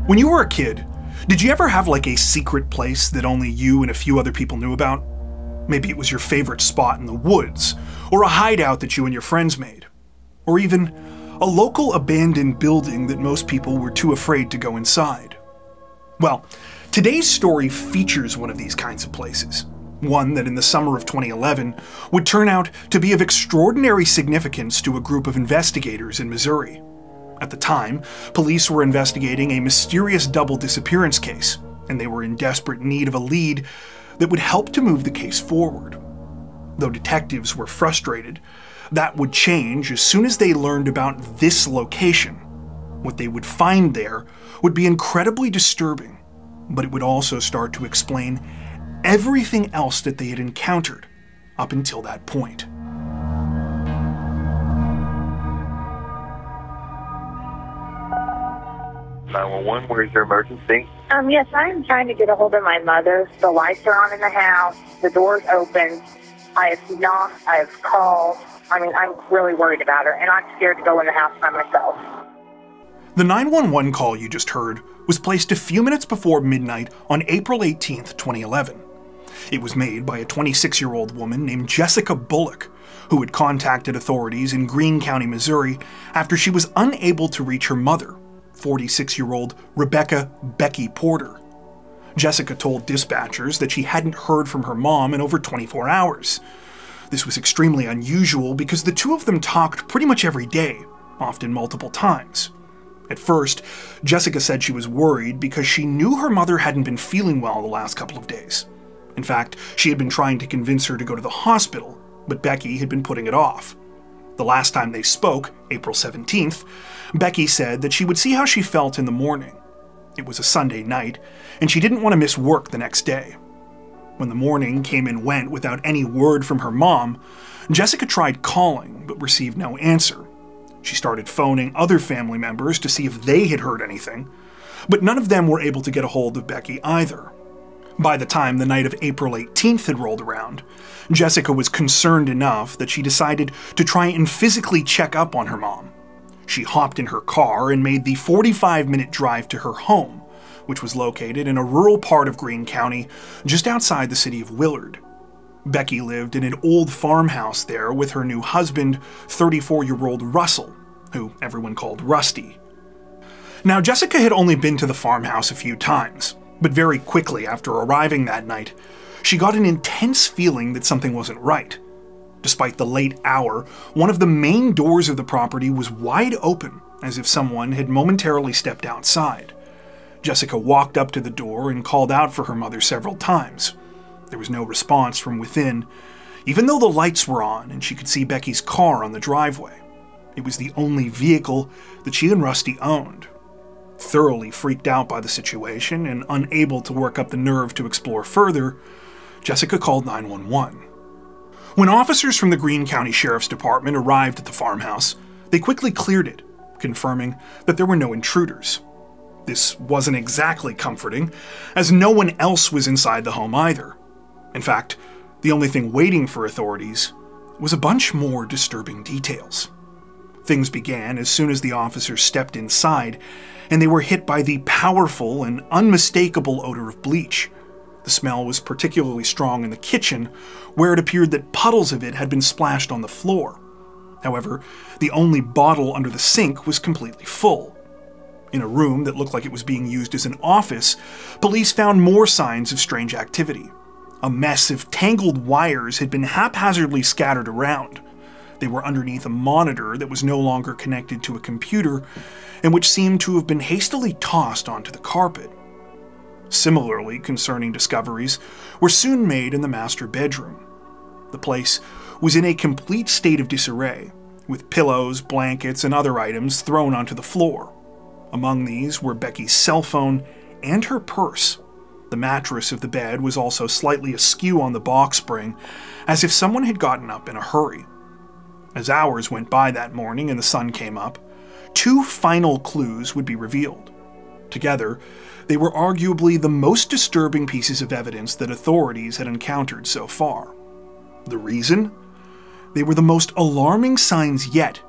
When you were a kid, did you ever have like a secret place that only you and a few other people knew about? Maybe it was your favorite spot in the woods, or a hideout that you and your friends made, or even a local abandoned building that most people were too afraid to go inside. Well, today's story features one of these kinds of places, one that in the summer of 2011 would turn out to be of extraordinary significance to a group of investigators in Missouri. At the time, police were investigating a mysterious double disappearance case, and they were in desperate need of a lead that would help to move the case forward. Though detectives were frustrated, that would change as soon as they learned about this location. What they would find there would be incredibly disturbing, but it would also start to explain everything else that they had encountered up until that point. 911, where's your emergency? Yes, I am trying to get a hold of my mother. The lights are on in the house. The door's open. I have knocked. I have called. I'm really worried about her, and I'm scared to go in the house by myself. The 911 call you just heard was placed a few minutes before midnight on April 18th, 2011. It was made by a 26-year-old woman named Jessica Bullock, who had contacted authorities in Greene County, Missouri, after she was unable to reach her mother, 46-year-old Rebecca "Becky" Porter. Jessica told dispatchers that she hadn't heard from her mom in over 24 hours. This was extremely unusual because the two of them talked pretty much every day, often multiple times. At first, Jessica said she was worried because she knew her mother hadn't been feeling well the last couple of days. In fact, she had been trying to convince her to go to the hospital, but Becky had been putting it off. The last time they spoke, April 17th, Becky said that she would see how she felt in the morning. It was a Sunday night, and she didn't want to miss work the next day. When the morning came and went without any word from her mom, Jessica tried calling but received no answer. She started phoning other family members to see if they had heard anything, but none of them were able to get a hold of Becky either. By the time the night of April 18th had rolled around, Jessica was concerned enough that she decided to try and physically check up on her mom. She hopped in her car and made the 45-minute drive to her home, which was located in a rural part of Greene County, just outside the city of Willard. Becky lived in an old farmhouse there with her new husband, 34-year-old Russell, who everyone called Rusty. Now, Jessica had only been to the farmhouse a few times, but very quickly after arriving that night, she got an intense feeling that something wasn't right. Despite the late hour, one of the main doors of the property was wide open, as if someone had momentarily stepped outside. Jessica walked up to the door and called out for her mother several times. There was no response from within, even though the lights were on and she could see Becky's car on the driveway. It was the only vehicle that she and Rusty owned. Thoroughly freaked out by the situation and unable to work up the nerve to explore further, Jessica called 911. When officers from the Greene County Sheriff's Department arrived at the farmhouse, they quickly cleared it, confirming that there were no intruders. This wasn't exactly comforting, as no one else was inside the home either. In fact, the only thing waiting for authorities was a bunch more disturbing details. Things began as soon as the officers stepped inside, and they were hit by the powerful and unmistakable odor of bleach. The smell was particularly strong in the kitchen, where it appeared that puddles of it had been splashed on the floor. However, the only bottle under the sink was completely full. In a room that looked like it was being used as an office, police found more signs of strange activity. A mess of tangled wires had been haphazardly scattered around. They were underneath a monitor that was no longer connected to a computer, and which seemed to have been hastily tossed onto the carpet. Similarly concerning discoveries were soon made in the master bedroom. The place was in a complete state of disarray, with pillows, blankets, and other items thrown onto the floor. Among these were Becky's cell phone and her purse. The mattress of the bed was also slightly askew on the box spring, as if someone had gotten up in a hurry. As hours went by that morning and the sun came up, two final clues would be revealed. Together, they were arguably the most disturbing pieces of evidence that authorities had encountered so far. The reason? They were the most alarming signs yet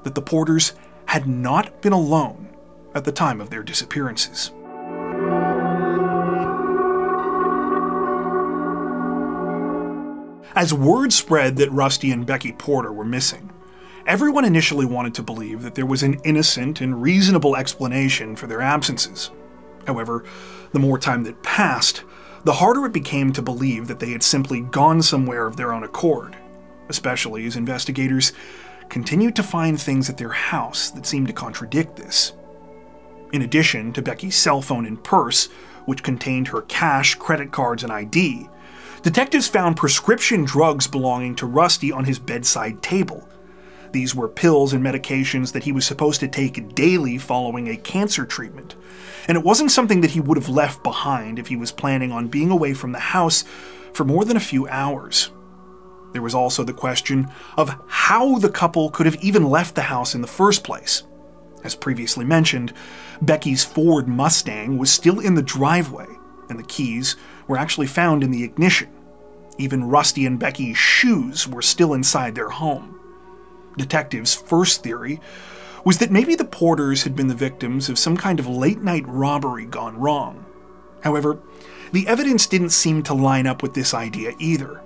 that the Porters had not been alone at the time of their disappearances. As word spread that Rusty and Becky Porter were missing, everyone initially wanted to believe that there was an innocent and reasonable explanation for their absences. However, the more time that passed, the harder it became to believe that they had simply gone somewhere of their own accord, especially as investigators continued to find things at their house that seemed to contradict this. In addition to Becky's cell phone and purse, which contained her cash, credit cards, and ID, detectives found prescription drugs belonging to Rusty on his bedside table. These were pills and medications that he was supposed to take daily following a cancer treatment, and it wasn't something that he would have left behind if he was planning on being away from the house for more than a few hours. There was also the question of how the couple could have even left the house in the first place. As previously mentioned, Becky's Ford Mustang was still in the driveway, and the keys were actually found in the ignition. Even Rusty and Becky's shoes were still inside their home. Detectives' first theory was that maybe the Porters had been the victims of some kind of late-night robbery gone wrong. However, the evidence didn't seem to line up with this idea either.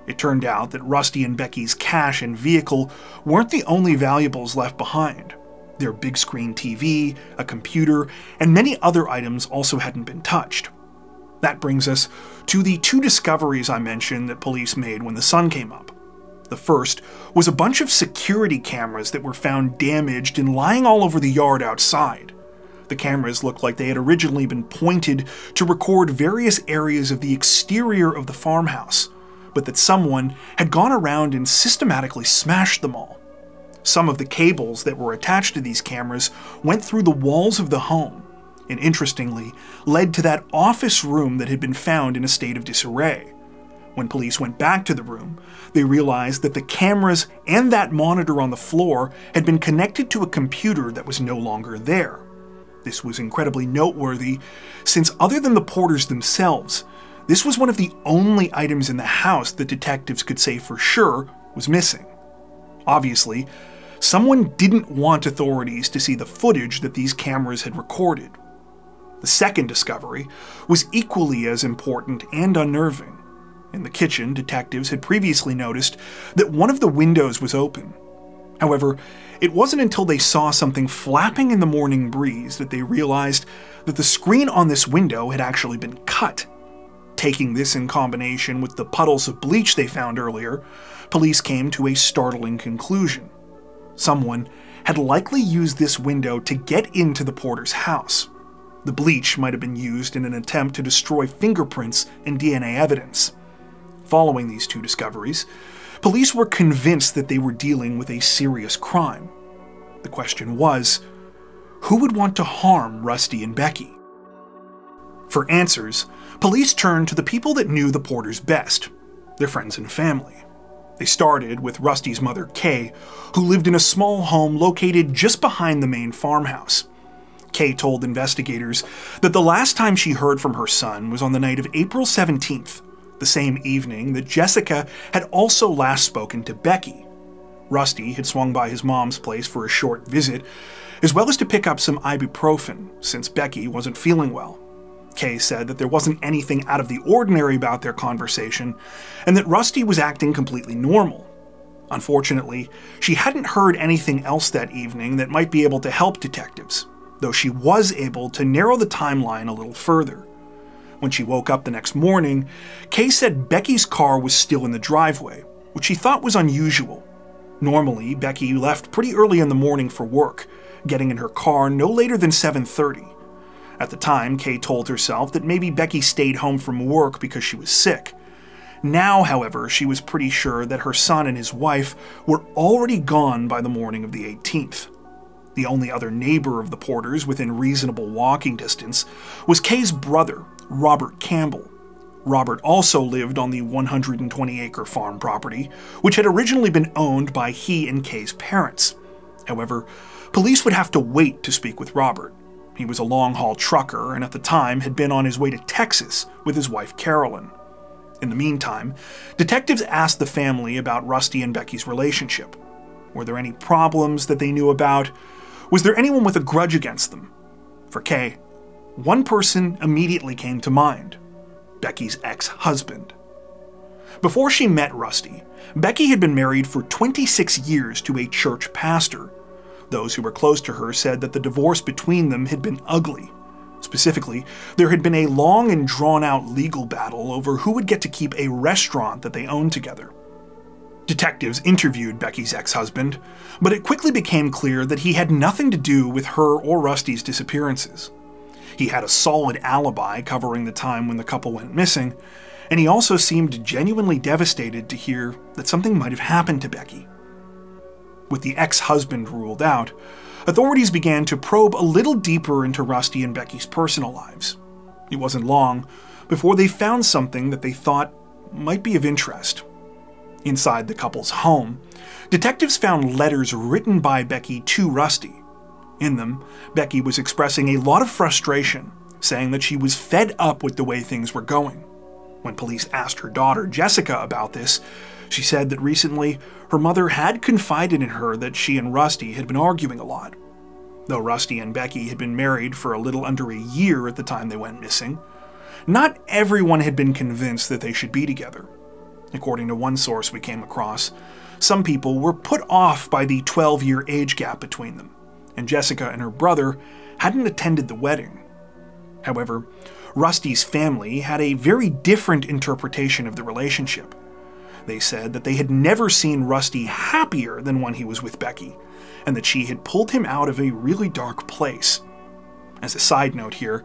It turned out that Rusty and Becky's cash and vehicle weren't the only valuables left behind. Their big screen TV, a computer, and many other items also hadn't been touched. That brings us to the two discoveries I mentioned that police made when the sun came up. The first was a bunch of security cameras that were found damaged and lying all over the yard outside. The cameras looked like they had originally been pointed to record various areas of the exterior of the farmhouse, but that someone had gone around and systematically smashed them all. Some of the cables that were attached to these cameras went through the walls of the home, and interestingly, led to that office room that had been found in a state of disarray. When police went back to the room, they realized that the cameras and that monitor on the floor had been connected to a computer that was no longer there. This was incredibly noteworthy, since other than the Porters themselves, this was one of the only items in the house that detectives could say for sure was missing. Obviously, someone didn't want authorities to see the footage that these cameras had recorded. The second discovery was equally as important and unnerving. In the kitchen, detectives had previously noticed that one of the windows was open. However, it wasn't until they saw something flapping in the morning breeze that they realized that the screen on this window had actually been cut. Taking this in combination with the puddles of bleach they found earlier, police came to a startling conclusion. Someone had likely used this window to get into the Porter's house. The bleach might have been used in an attempt to destroy fingerprints and DNA evidence. Following these two discoveries, police were convinced that they were dealing with a serious crime. The question was, who would want to harm Rusty and Becky? For answers, police turned to the people that knew the Porters best, their friends and family. They started with Rusty's mother, Kay, who lived in a small home located just behind the main farmhouse. Kay told investigators that the last time she heard from her son was on the night of April 17th, the same evening that Jessica had also last spoken to Becky. Rusty had swung by his mom's place for a short visit, as well as to pick up some ibuprofen, since Becky wasn't feeling well. Kay said that there wasn't anything out of the ordinary about their conversation, and that Rusty was acting completely normal. Unfortunately, she hadn't heard anything else that evening that might be able to help detectives, though she was able to narrow the timeline a little further. When she woke up the next morning, Kay said Becky's car was still in the driveway, which she thought was unusual. Normally, Becky left pretty early in the morning for work, getting in her car no later than 7:30. At the time, Kay told herself that maybe Becky stayed home from work because she was sick. Now, however, she was pretty sure that her son and his wife were already gone by the morning of the 18th. The only other neighbor of the Porters within reasonable walking distance was Kay's brother, Robert Campbell. Robert also lived on the 120-acre farm property, which had originally been owned by he and Kay's parents. However, police would have to wait to speak with Robert. He was a long-haul trucker and at the time had been on his way to Texas with his wife Carolyn. In the meantime, detectives asked the family about Rusty and Becky's relationship. Were there any problems that they knew about? Was there anyone with a grudge against them? For Kay, one person immediately came to mind: Becky's ex-husband. Before she met Rusty, Becky had been married for 26 years to a church pastor. Those who were close to her said that the divorce between them had been ugly. Specifically, there had been a long and drawn-out legal battle over who would get to keep a restaurant that they owned together. Detectives interviewed Becky's ex-husband, but it quickly became clear that he had nothing to do with her or Rusty's disappearances. He had a solid alibi covering the time when the couple went missing, and he also seemed genuinely devastated to hear that something might have happened to Becky. With the ex-husband ruled out, authorities began to probe a little deeper into Rusty and Becky's personal lives. It wasn't long before they found something that they thought might be of interest. Inside the couple's home, detectives found letters written by Becky to Rusty. In them, Becky was expressing a lot of frustration, saying that she was fed up with the way things were going. When police asked her daughter, Jessica, about this, she said that recently her mother had confided in her that she and Rusty had been arguing a lot. Though Rusty and Becky had been married for a little under a year at the time they went missing, not everyone had been convinced that they should be together. According to one source we came across, some people were put off by the 12-year age gap between them, and Jessica and her brother hadn't attended the wedding. However, Rusty's family had a very different interpretation of the relationship. They said that they had never seen Rusty happier than when he was with Becky, and that she had pulled him out of a really dark place. As a side note here,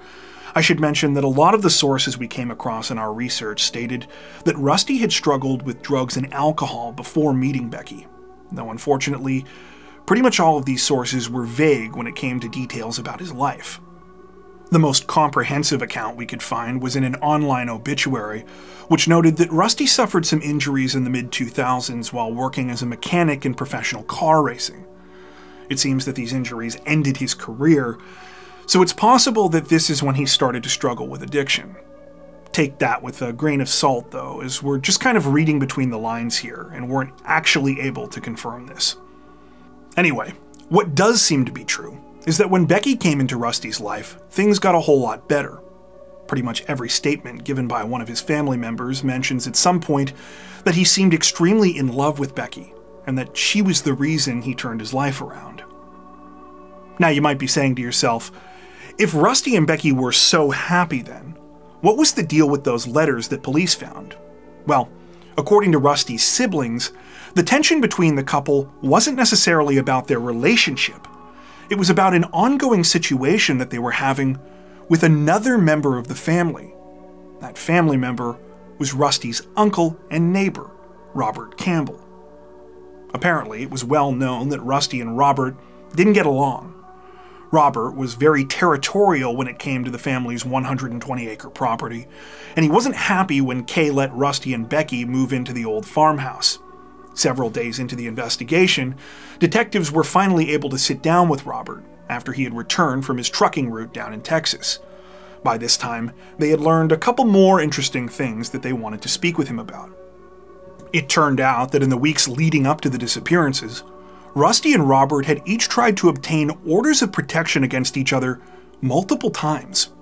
I should mention that a lot of the sources we came across in our research stated that Rusty had struggled with drugs and alcohol before meeting Becky, though unfortunately, pretty much all of these sources were vague when it came to details about his life. The most comprehensive account we could find was in an online obituary, which noted that Rusty suffered some injuries in the mid-2000s while working as a mechanic in professional car racing. It seems that these injuries ended his career, so it's possible that this is when he started to struggle with addiction. Take that with a grain of salt, though, as we're just kind of reading between the lines here and weren't actually able to confirm this. Anyway, what does seem to be true is that when Becky came into Rusty's life, things got a whole lot better. Pretty much every statement given by one of his family members mentions at some point that he seemed extremely in love with Becky, and that she was the reason he turned his life around. Now you might be saying to yourself, if Rusty and Becky were so happy then, what was the deal with those letters that police found? Well, according to Rusty's siblings, the tension between the couple wasn't necessarily about their relationship. It was about an ongoing situation that they were having with another member of the family. That family member was Rusty's uncle and neighbor, Robert Campbell. Apparently, it was well known that Rusty and Robert didn't get along. Robert was very territorial when it came to the family's 120-acre property, and he wasn't happy when Kay let Rusty and Becky move into the old farmhouse. Several days into the investigation, detectives were finally able to sit down with Robert after he had returned from his trucking route down in Texas. By this time, they had learned a couple more interesting things that they wanted to speak with him about. It turned out that in the weeks leading up to the disappearances, Rusty and Robert had each tried to obtain orders of protection against each other multiple times.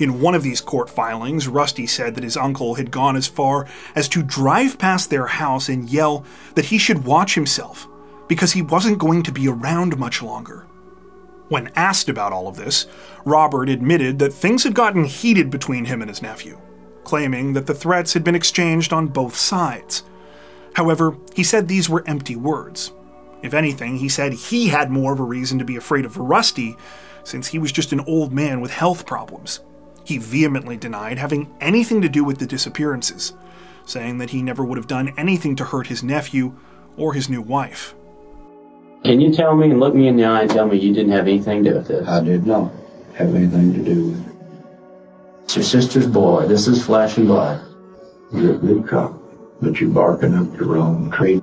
In one of these court filings, Rusty said that his uncle had gone as far as to drive past their house and yell that he should watch himself because he wasn't going to be around much longer. When asked about all of this, Robert admitted that things had gotten heated between him and his nephew, claiming that the threats had been exchanged on both sides. However, he said these were empty words. If anything, he said he had more of a reason to be afraid of Rusty, since he was just an old man with health problems. He vehemently denied having anything to do with the disappearances, saying that he never would have done anything to hurt his nephew or his new wife. Can you tell me and look me in the eye and tell me you didn't have anything to do with this? I did not have anything to do with it. It's your sister's boy. This is flesh and blood. You're a good cop, but you're barking up the wrong tree.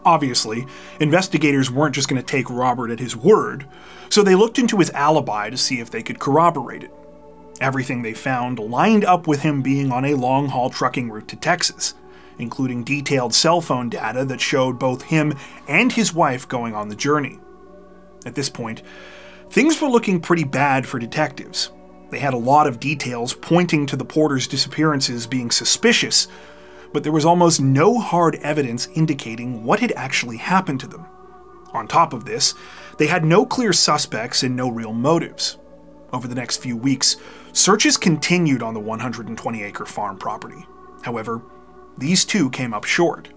Obviously, investigators weren't just going to take Robert at his word, so they looked into his alibi to see if they could corroborate it. Everything they found lined up with him being on a long-haul trucking route to Texas, including detailed cell phone data that showed both him and his wife going on the journey. At this point, things were looking pretty bad for detectives. They had a lot of details pointing to the Porters' disappearances being suspicious, but there was almost no hard evidence indicating what had actually happened to them. On top of this, they had no clear suspects and no real motives. Over the next few weeks, searches continued on the 120-acre farm property. However, these too came up short.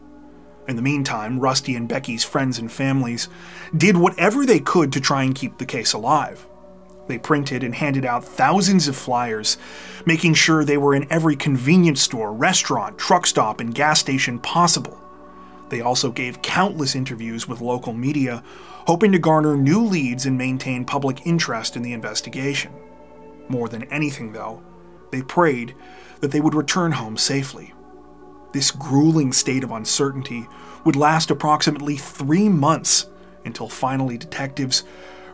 In the meantime, Rusty and Becky's friends and families did whatever they could to try and keep the case alive. They printed and handed out thousands of flyers, making sure they were in every convenience store, restaurant, truck stop, and gas station possible. They also gave countless interviews with local media, hoping to garner new leads and maintain public interest in the investigation. More than anything, though, they prayed that they would return home safely. This grueling state of uncertainty would last approximately 3 months until finally detectives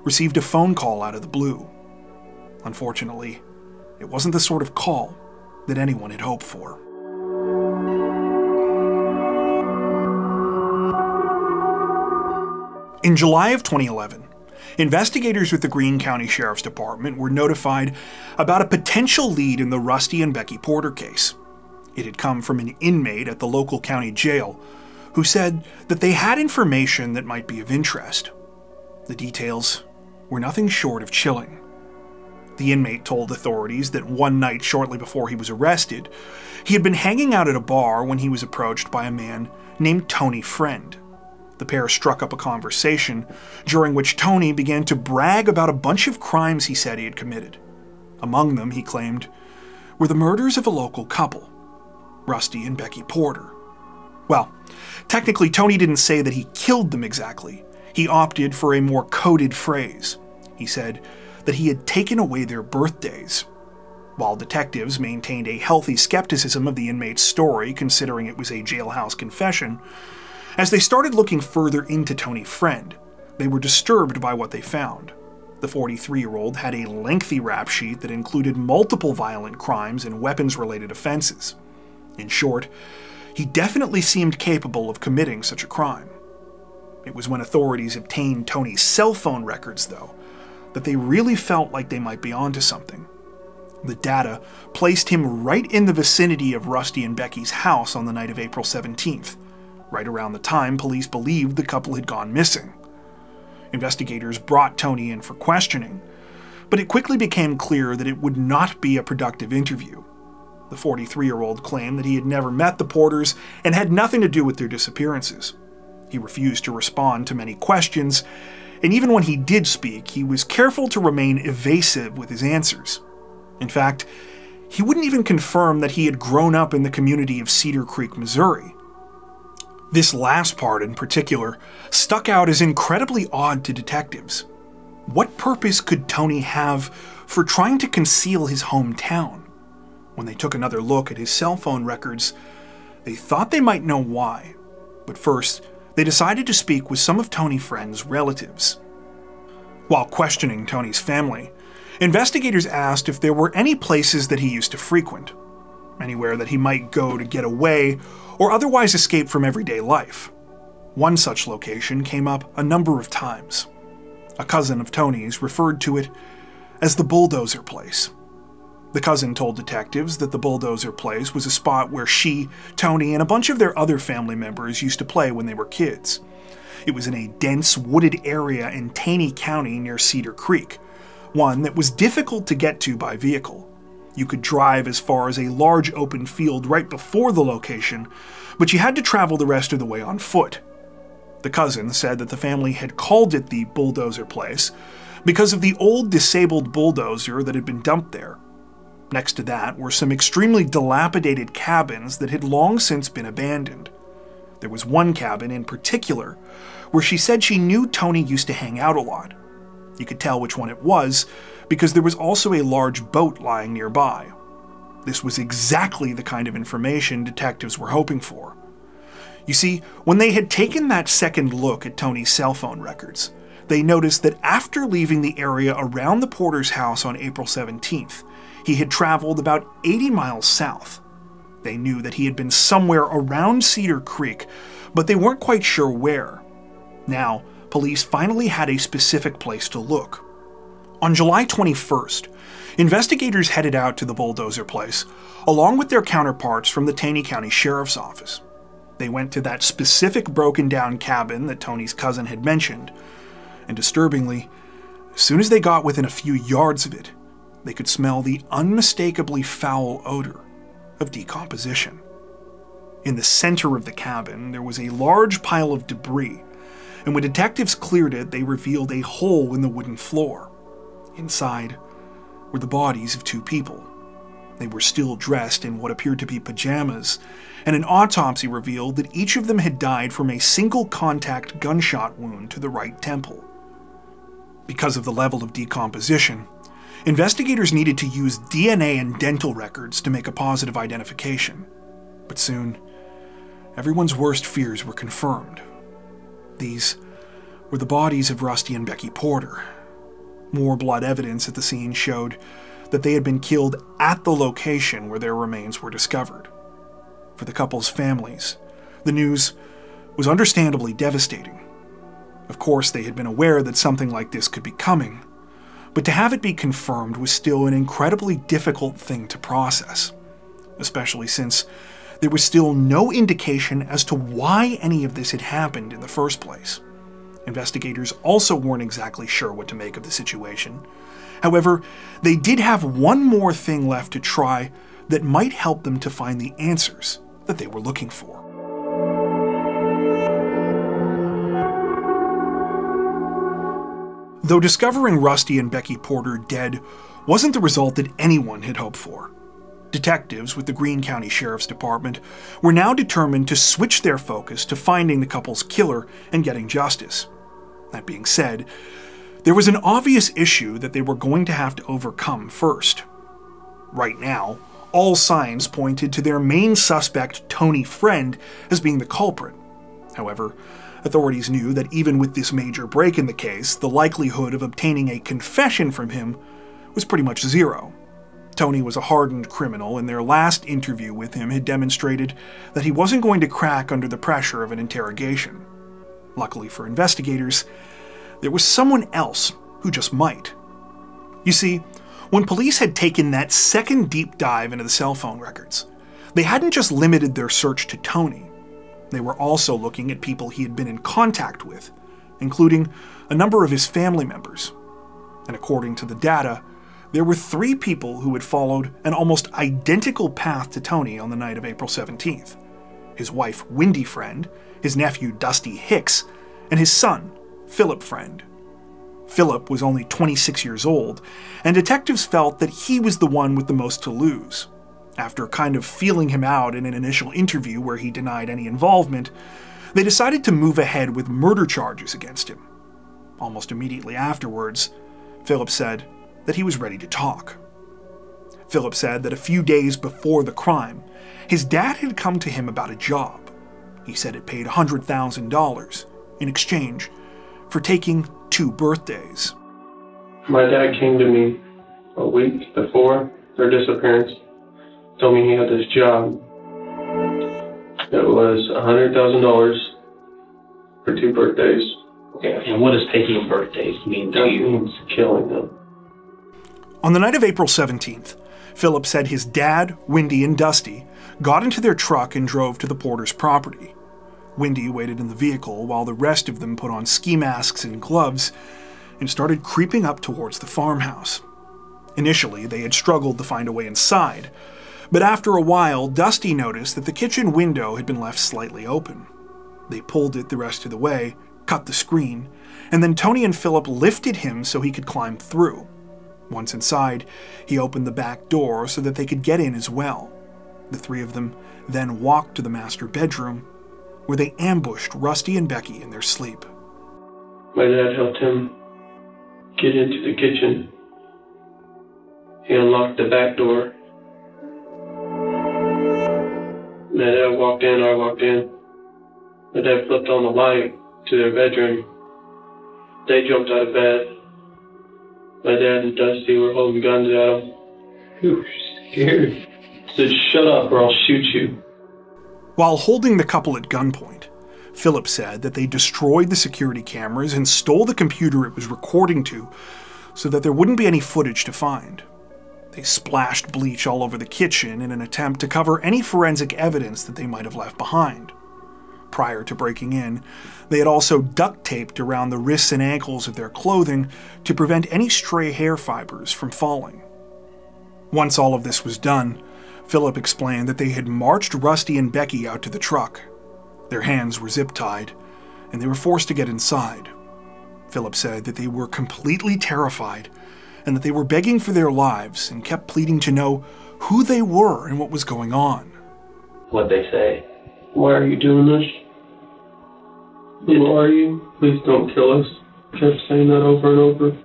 received a phone call out of the blue. Unfortunately, it wasn't the sort of call that anyone had hoped for. In July of 2011, investigators with the Greene County Sheriff's Department were notified about a potential lead in the Rusty and Becky Porter case. It had come from an inmate at the local county jail who said that they had information that might be of interest. The details were nothing short of chilling. The inmate told authorities that one night shortly before he was arrested, he had been hanging out at a bar when he was approached by a man named Tony Friend. The pair struck up a conversation, during which Tony began to brag about a bunch of crimes he said he had committed. Among them, he claimed, were the murders of a local couple, Rusty and Becky Porter. Well, technically, Tony didn't say that he killed them exactly. He opted for a more coded phrase. He said that he had taken away their birthdays. While detectives maintained a healthy skepticism of the inmate's story, considering it was a jailhouse confession, as they started looking further into Tony Friend, they were disturbed by what they found. The 43-year-old had a lengthy rap sheet that included multiple violent crimes and weapons-related offenses. In short, he definitely seemed capable of committing such a crime. It was when authorities obtained Tony's cell phone records, though, that they really felt like they might be onto something. The data placed him right in the vicinity of Rusty and Becky's house on the night of April 17th, right around the time police believed the couple had gone missing. Investigators brought Tony in for questioning, but it quickly became clear that it would not be a productive interview. The 43-year-old claimed that he had never met the Porters and had nothing to do with their disappearances. He refused to respond to many questions, and even when he did speak, he was careful to remain evasive with his answers. In fact, he wouldn't even confirm that he had grown up in the community of Cedar Creek, Missouri. This last part in particular stuck out as incredibly odd to detectives. What purpose could Tony have for trying to conceal his hometown? When they took another look at his cell phone records, they thought they might know why. But first, they decided to speak with some of Tony Friend's relatives. While questioning Tony's family, investigators asked if there were any places that he used to frequent, anywhere that he might go to get away or otherwise escape from everyday life. One such location came up a number of times. A cousin of Tony's referred to it as the Bulldozer Place. The cousin told detectives that the Bulldozer Place was a spot where she, Tony, and a bunch of their other family members used to play when they were kids. It was in a dense, wooded area in Taney County near Cedar Creek, one that was difficult to get to by vehicle. You could drive as far as a large open field right before the location, but you had to travel the rest of the way on foot. The cousin said that the family had called it the Bulldozer Place because of the old disabled bulldozer that had been dumped there. Next to that were some extremely dilapidated cabins that had long since been abandoned. There was one cabin in particular where she said she knew Tony used to hang out a lot. You could tell which one it was because there was also a large boat lying nearby. This was exactly the kind of information detectives were hoping for. You see, when they had taken that second look at Tony's cell phone records, they noticed that after leaving the area around the Porter's house on April 17th, he had traveled about 80 miles south. They knew that he had been somewhere around Cedar Creek, but they weren't quite sure where. Now, police finally had a specific place to look. On July 21st, investigators headed out to the Bulldozer Place, along with their counterparts from the Taney County Sheriff's Office. They went to that specific broken-down cabin that Tony's cousin had mentioned, and disturbingly, as soon as they got within a few yards of it, they could smell the unmistakably foul odor of decomposition. In the center of the cabin, there was a large pile of debris, and when detectives cleared it, they revealed a hole in the wooden floor. Inside were the bodies of two people. They were still dressed in what appeared to be pajamas, and an autopsy revealed that each of them had died from a single-contact gunshot wound to the right temple. Because of the level of decomposition, investigators needed to use DNA and dental records to make a positive identification. But soon, everyone's worst fears were confirmed. These were the bodies of Rusty and Becky Porter. More blood evidence at the scene showed that they had been killed at the location where their remains were discovered. For the couple's families, the news was understandably devastating. Of course, they had been aware that something like this could be coming, but to have it be confirmed was still an incredibly difficult thing to process, especially since there was still no indication as to why any of this had happened in the first place. Investigators also weren't exactly sure what to make of the situation. However, they did have one more thing left to try that might help them to find the answers that they were looking for. Though discovering Rusty and Becky Porter dead wasn't the result that anyone had hoped for, detectives with the Greene County Sheriff's Department were now determined to switch their focus to finding the couple's killer and getting justice. That being said, there was an obvious issue that they were going to have to overcome first. Right now, all signs pointed to their main suspect, Tony Friend, as being the culprit. However, authorities knew that even with this major break in the case, the likelihood of obtaining a confession from him was pretty much zero. Tony was a hardened criminal, and their last interview with him had demonstrated that he wasn't going to crack under the pressure of an interrogation. Luckily for investigators, there was someone else who just might. You see, when police had taken that second deep dive into the cell phone records, they hadn't just limited their search to Tony. They were also looking at people he had been in contact with, including a number of his family members. And according to the data, there were 3 people who had followed an almost identical path to Tony on the night of April 17th. His wife, Wendy Friend, his nephew, Dusty Hicks, and his son, Philip Friend. Philip was only 26 years old, and detectives felt that he was the one with the most to lose. After kind of feeling him out in an initial interview where he denied any involvement, they decided to move ahead with murder charges against him. Almost immediately afterwards, Philip said that he was ready to talk. Philip said that a few days before the crime, his dad had come to him about a job. He said it paid $100,000 in exchange for taking 2 birthdays. My dad came to me a week before their disappearance, told me he had this job. It was $100,000 for 2 birthdays. Okay, and what does taking birthdays mean to That you? means killing them. On the night of April 17th, Philip said his dad, Wendy, and Dusty got into their truck and drove to the Porter's property. Wendy waited in the vehicle while the rest of them put on ski masks and gloves and started creeping up towards the farmhouse. Initially, they had struggled to find a way inside, but after a while, Dusty noticed that the kitchen window had been left slightly open. They pulled it the rest of the way, cut the screen, and then Tony and Philip lifted him so he could climb through. Once inside, he opened the back door so that they could get in as well. The 3 of them then walked to the master bedroom, where they ambushed Rusty and Becky in their sleep. My dad helped him get into the kitchen. He unlocked the back door. My dad walked in, I walked in. My dad flipped on the light to their bedroom. They jumped out of bed. My dad and Dusty were holding guns at him. He was scared. Said, "Shut up or I'll shoot you." While holding the couple at gunpoint, Philip said that they destroyed the security cameras and stole the computer it was recording to, so that there wouldn't be any footage to find. They splashed bleach all over the kitchen in an attempt to cover any forensic evidence that they might have left behind. Prior to breaking in, they had also duct taped around the wrists and ankles of their clothing to prevent any stray hair fibers from falling. Once all of this was done, Philip explained that they had marched Rusty and Becky out to the truck. Their hands were zip-tied, and they were forced to get inside. Philip said that they were completely terrified, and that they were begging for their lives and kept pleading to know who they were and what was going on. What'd they say? Why are you doing this? Who are you? Please don't kill us. Kept saying that over and over.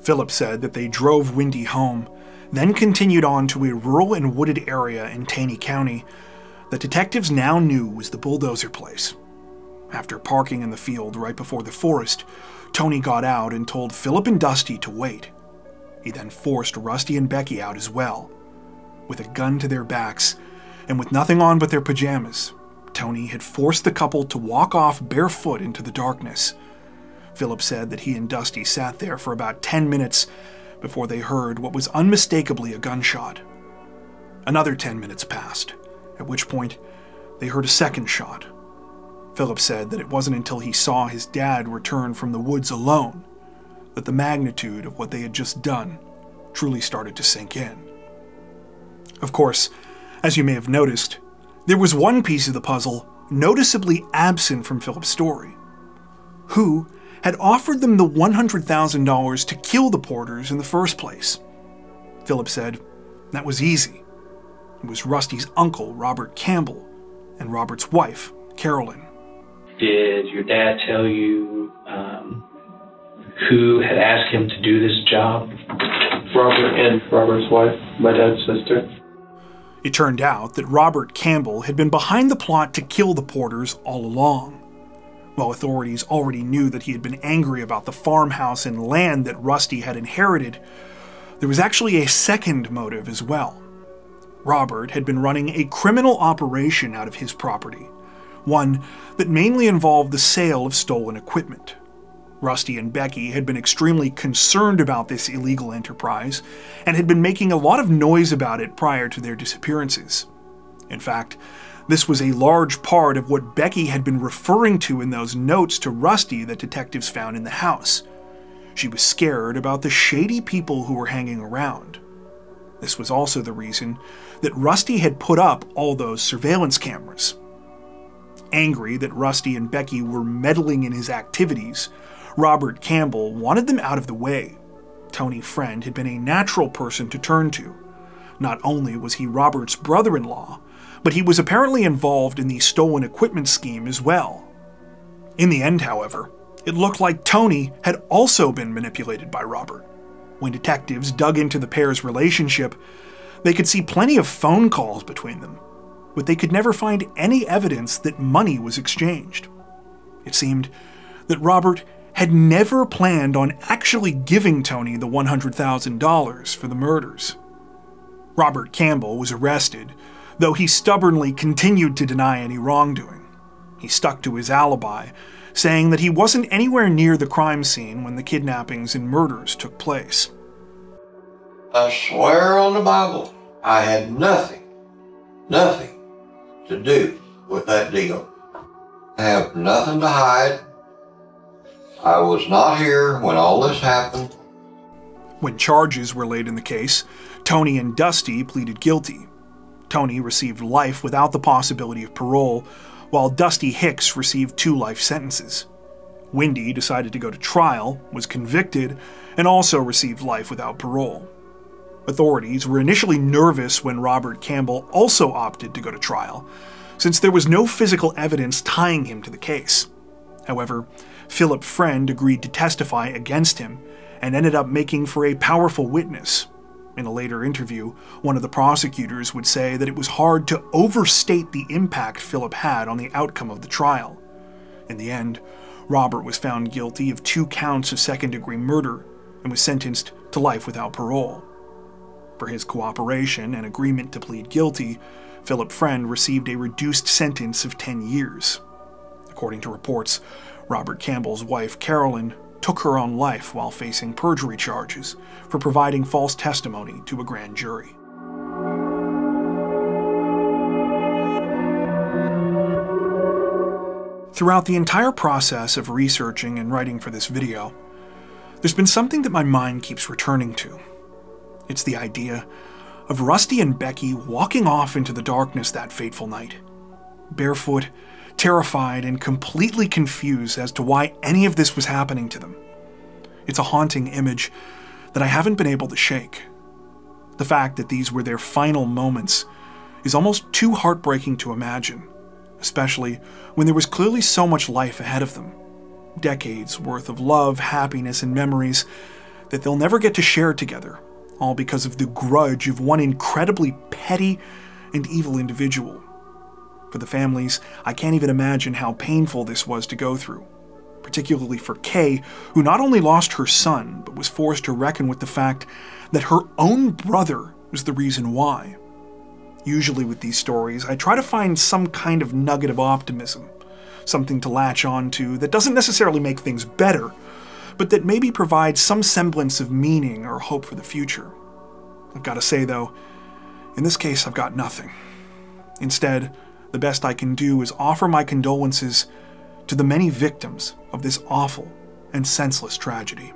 Philip said that they drove Wendy home, then continued on to a rural and wooded area in Taney County that detectives now knew was the Bulldozer Place. After parking in the field right before the forest, Tony got out and told Philip and Dusty to wait. He then forced Rusty and Becky out as well. With a gun to their backs, and with nothing on but their pajamas, Tony had forced the couple to walk off barefoot into the darkness. Philip said that he and Dusty sat there for about 10 minutes before they heard what was unmistakably a gunshot. Another 10 minutes passed, at which point they heard a second shot. Philip said that it wasn't until he saw his dad return from the woods alone that the magnitude of what they had just done truly started to sink in. Of course, as you may have noticed, there was one piece of the puzzle noticeably absent from Philip's story. Who had offered them the $100,000 to kill the Porters in the first place? Philip said that was easy. It was Rusty's uncle, Robert Campbell, and Robert's wife, Carolyn. Did your dad tell you who had asked him to do this job? Robert and Robert's wife, my dad's sister. It turned out that Robert Campbell had been behind the plot to kill the Porters all along. While authorities already knew that he had been angry about the farmhouse and land that Rusty had inherited, there was actually a second motive as well. Robert had been running a criminal operation out of his property, one that mainly involved the sale of stolen equipment. Rusty and Becky had been extremely concerned about this illegal enterprise and had been making a lot of noise about it prior to their disappearances. In fact, this was a large part of what Becky had been referring to in those notes to Rusty that detectives found in the house. She was scared about the shady people who were hanging around. This was also the reason that Rusty had put up all those surveillance cameras. Angry that Rusty and Becky were meddling in his activities, Robert Campbell wanted them out of the way. Tony Friend had been a natural person to turn to. Not only was he Robert's brother-in-law, but he was apparently involved in the stolen equipment scheme as well. In the end, however, it looked like Tony had also been manipulated by Robert. When detectives dug into the pair's relationship, they could see plenty of phone calls between them, but they could never find any evidence that money was exchanged. It seemed that Robert had never planned on actually giving Tony the $100,000 for the murders. Robert Campbell was arrested, though he stubbornly continued to deny any wrongdoing. He stuck to his alibi, saying that he wasn't anywhere near the crime scene when the kidnappings and murders took place. I swear on the Bible, I had nothing to do with that deal. I have nothing to hide. I was not here when all this happened. When charges were laid in the case, Tony and Dusty pleaded guilty. Tony received life without the possibility of parole, while Dusty Hicks received 2 life sentences. Wendy decided to go to trial, was convicted, and also received life without parole. Authorities were initially nervous when Robert Campbell also opted to go to trial, since there was no physical evidence tying him to the case. However, Philip Friend agreed to testify against him and ended up making for a powerful witness. In a later interview, one of the prosecutors would say that it was hard to overstate the impact Philip had on the outcome of the trial. In the end, Robert was found guilty of 2 counts of second-degree murder and was sentenced to life without parole. For his cooperation and agreement to plead guilty, Philip Friend received a reduced sentence of 10 years. According to reports, Robert Campbell's wife, Carolyn, took her own life while facing perjury charges for providing false testimony to a grand jury. Throughout the entire process of researching and writing for this video, there's been something that my mind keeps returning to. It's the idea of Rusty and Becky walking off into the darkness that fateful night, barefoot, terrified, and completely confused as to why any of this was happening to them. It's a haunting image that I haven't been able to shake. The fact that these were their final moments is almost too heartbreaking to imagine, especially when there was clearly so much life ahead of them. Decades worth of love, happiness, and memories that they'll never get to share together, all because of the grudge of one incredibly petty and evil individual. For the families, I can't even imagine how painful this was to go through, particularly for Kay, who not only lost her son, but was forced to reckon with the fact that her own brother was the reason why. Usually with these stories, I try to find some kind of nugget of optimism, something to latch on to that doesn't necessarily make things better, but that maybe provides some semblance of meaning or hope for the future. I've got to say though, in this case I've got nothing. Instead, the best I can do is offer my condolences to the many victims of this awful and senseless tragedy.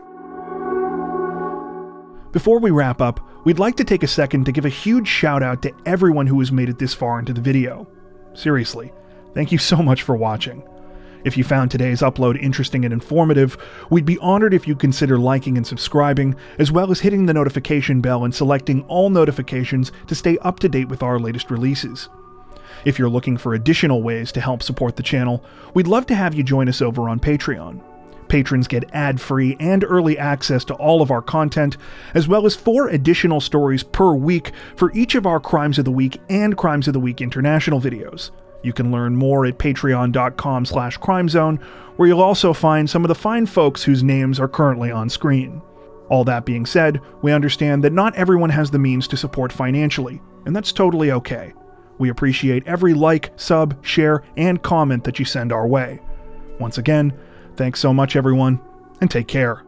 Before we wrap up, we'd like to take a second to give a huge shout out to everyone who has made it this far into the video. Seriously, thank you so much for watching. If you found today's upload interesting and informative, we'd be honored if you consider liking and subscribing, as well as hitting the notification bell and selecting all notifications to stay up to date with our latest releases. If you're looking for additional ways to help support the channel, we'd love to have you join us over on Patreon. Patrons get ad-free and early access to all of our content, as well as 4 additional stories per week for each of our Crimes of the Week and Crimes of the Week International videos. You can learn more at patreon.com/crimezone, where you'll also find some of the fine folks whose names are currently on screen. All that being said, we understand that not everyone has the means to support financially, and that's totally okay. We appreciate every like, sub, share, and comment that you send our way. Once again, thanks so much everyone, and take care.